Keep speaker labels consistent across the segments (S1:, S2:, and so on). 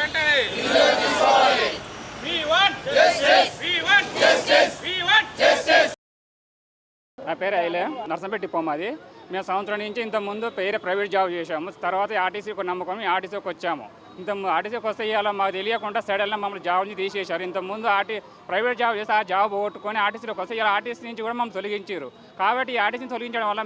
S1: వెంటనే we want justice we want justice we want justice.
S2: నా పేరు ఐలే నర్సంపేట డిపో మాది. మేము సంవత్సరం నుంచి ఇంతకుముందు పేరే ప్రైవేట్ జాబ్ చేసాము. తర్వాత ఆర్టీసీకి నమ్ముకొని ఆర్టీసీకి వచ్చాము. ఆర్టీసీకి వస్తే ఇవాళ మాకు తెలియకుండా సడన్గా మమ్మల్ని జాబ్ నుంచి తీసేశారు. ఇంతకుముందు ప్రైవేట్ జాబ్ చేసి ఆ జాబ్ పోగొట్టుకొని ఆర్టీసీలోకి వస్తే ఇలా ఆర్టీసీ నుంచి కూడా మమ్మల్ని తొలగించారు. కాబట్టి ఈ ఆర్టీసీని తొలగించడం వల్ల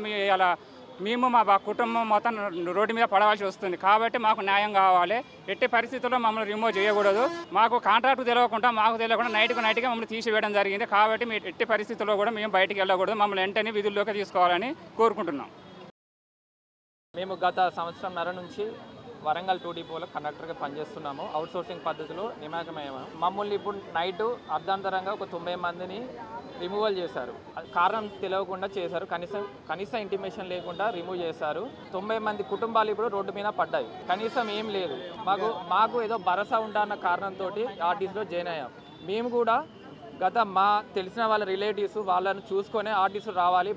S2: మేము మా కుటుంబం మొత్తం రోడ్డు మీద పడవలసి వస్తుంది. కాబట్టి మాకు న్యాయం కావాలి. ఎట్టి పరిస్థితుల్లో మమ్మల్ని రిమూవ్ చేయకూడదు. మాకు కాంట్రాక్ట్ తెలియకుండా నైట్గా మమ్మల్ని తీసివేయడం జరిగింది. కాబట్టి మీ ఎట్టి పరిస్థితుల్లో కూడా మేము బయటికి వెళ్ళకూడదు. మమ్మల్ని వెంటనే విధుల్లోకి తీసుకోవాలని కోరుకుంటున్నాం.
S3: మేము గత సంవత్సరంన్నర నుంచి వరంగల్ 2 డిపోలో కండక్టర్గా పనిచేస్తున్నాము. అవుట్సోర్సింగ్ పద్ధతిలో నియామకమయ్యాము. మమ్మల్ని ఇప్పుడు నైట్ అర్ధాంతరంగా ఒక 90 మందిని రిమూవల్ చేశారు. కారణం తెలియకుండా చేశారు. కనీస ఇంటిమేషన్ లేకుండా రిమూవ్ చేశారు. 90 మంది కుటుంబాలు ఇప్పుడు రోడ్డు మీద పడ్డాయి. కనీసం ఏం లేదు. మాకు ఏదో భరోసా ఉండాలన్న కారణంతో ఆర్టీసీలో జాయిన్ అయ్యాం. మేము కూడా గత మా తెలిసిన వాళ్ళ రిలేటివ్స్ వాళ్ళని చూసుకొని ఆర్టీసీ రావాలి,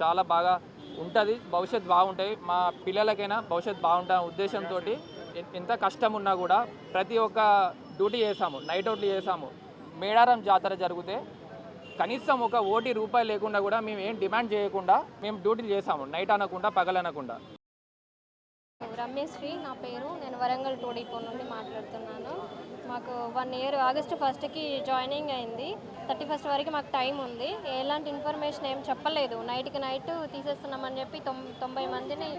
S3: చాలా బాగా ఉంటుంది, భవిష్యత్తు బాగుంటాయి, మా పిల్లలకైనా భవిష్యత్తు బాగుంటుంది ఉద్దేశంతో ఎంత కష్టం ఉన్నా కూడా ప్రతి ఒక్క డ్యూటీ చేసాము. నైట్ అవుట్లు చేసాము. మేడారం జాతర జరిగితే కనీసం ఒక రూపాయి లేకుండా కూడా మేము ఏం డిమాండ్ చేయకుండా మేము డ్యూటీలు చేసాము. నైట్ అనకుండా పగలనకుండా.
S4: రమ్యశ్రీ నా పేరు. నేను వరంగల్ 2 డిపో నుండి మాట్లాడుతున్నాను. మాకు 1 ఇయర్ ఆగస్టు 1కి జాయినింగ్ అయింది. 31 వరకు మాకు టైం ఉంది. ఎలాంటి ఇన్ఫర్మేషన్ ఏం చెప్పలేదు. నైట్కి నైట్ తీసేస్తున్నామని చెప్పి 90 మందిని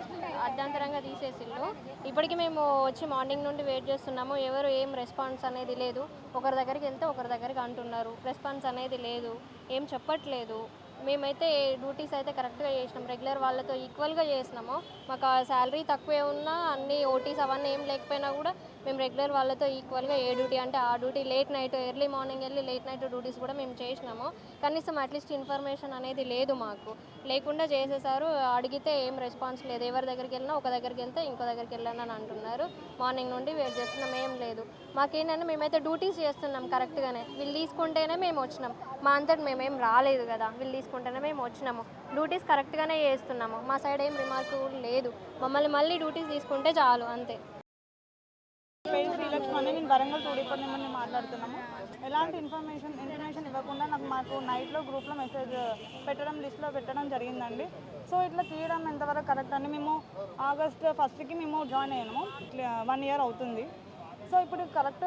S4: అర్ధాంతరంగా తీసేసిళ్ళు. ఇప్పటికీ మేము వచ్చి మార్నింగ్ నుండి వెయిట్ చేస్తున్నాము. ఎవరు ఏం రెస్పాన్స్ అనేది లేదు. ఒకరి దగ్గరికి వెళ్తే ఒకరి దగ్గరికి అంటున్నారు. రెస్పాన్స్ అనేది లేదు, ఏం చెప్పట్లేదు. మేమైతే డ్యూటీస్ అయితే కరెక్ట్గా చేసినాం. రెగ్యులర్ వాళ్ళతో ఈక్వల్గా చేసినాము. మాకు ఆ శాలరీ తక్కువే ఉన్నా అన్ని ఓటీస్ అవన్నీ ఏం లేకపోయినా కూడా మేము రెగ్యులర్ వాళ్ళతో ఈక్వల్గా ఏ డ్యూటీ అంటే ఆ duty late night early morning వెళ్ళి లేట్ నైట్ డ్యూటీస్ కూడా మేము చేసినాము. కనీసం అట్లీస్ట్ ఇన్ఫర్మేషన్ అనేది లేదు. మాకు లేకుండా చేసేసారు. అడిగితే ఏం రెస్పాన్స్ లేదు. ఎవరి దగ్గరికి వెళ్ళినా ఒక దగ్గరికి వెళ్తే ఇంకో దగ్గరికి వెళ్ళాను అని అంటున్నారు. మార్నింగ్ నుండి వెయిట్ చేస్తున్నాం, ఏం లేదు. మాకేంటంటే మేమైతే డ్యూటీస్ చేస్తున్నాం కరెక్ట్గానే. వీళ్ళు తీసుకుంటేనే మేము వచ్చినాం. మా అంతటి మేమేం రాలేదు కదా. వీళ్ళు తీసుకుంటేనే మేము వచ్చినాము. డ్యూటీస్ కరెక్ట్గానే చేస్తున్నాము. మా సైడ్ ఏం రిమార్క్ లేదు. మమ్మల్ని మళ్ళీ డ్యూటీస్ తీసుకుంటే చాలు, అంతే.
S5: పేరు శ్రీలక్ష్మి, నేను వరంగల్ 2 డిపో నుండి మాట్లాడుతున్నాము. ఎలాంటి ఇన్ఫర్మేషన్ ఇవ్వకుండా మాకు నైట్లో గ్రూప్లో మెసేజ్ పెట్టడం, లిస్ట్లో పెట్టడం జరిగిందండి. సో ఇట్లా తీయడం ఎంతవరకు కరెక్ట్ అని మేము ఆగస్ట్ 1కి మేము జాయిన్ అయ్యాము. 1 ఇయర్ అవుతుంది. సో ఇప్పుడు కరెక్ట్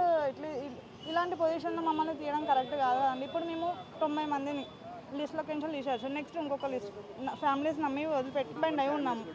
S5: ఇలాంటి పొజిషన్లో మమ్మల్ని తీయడం కరెక్ట్ కాదు అండి. ఇప్పుడు మేము 90 మందిని లిస్ట్లో కొంచెం తీసేయచ్చు. నెక్స్ట్ ఇంకొక లిస్ట్ ఫ్యామిలీస్ నమ్మి వదిలిపెట్టి అయి ఉన్నాము.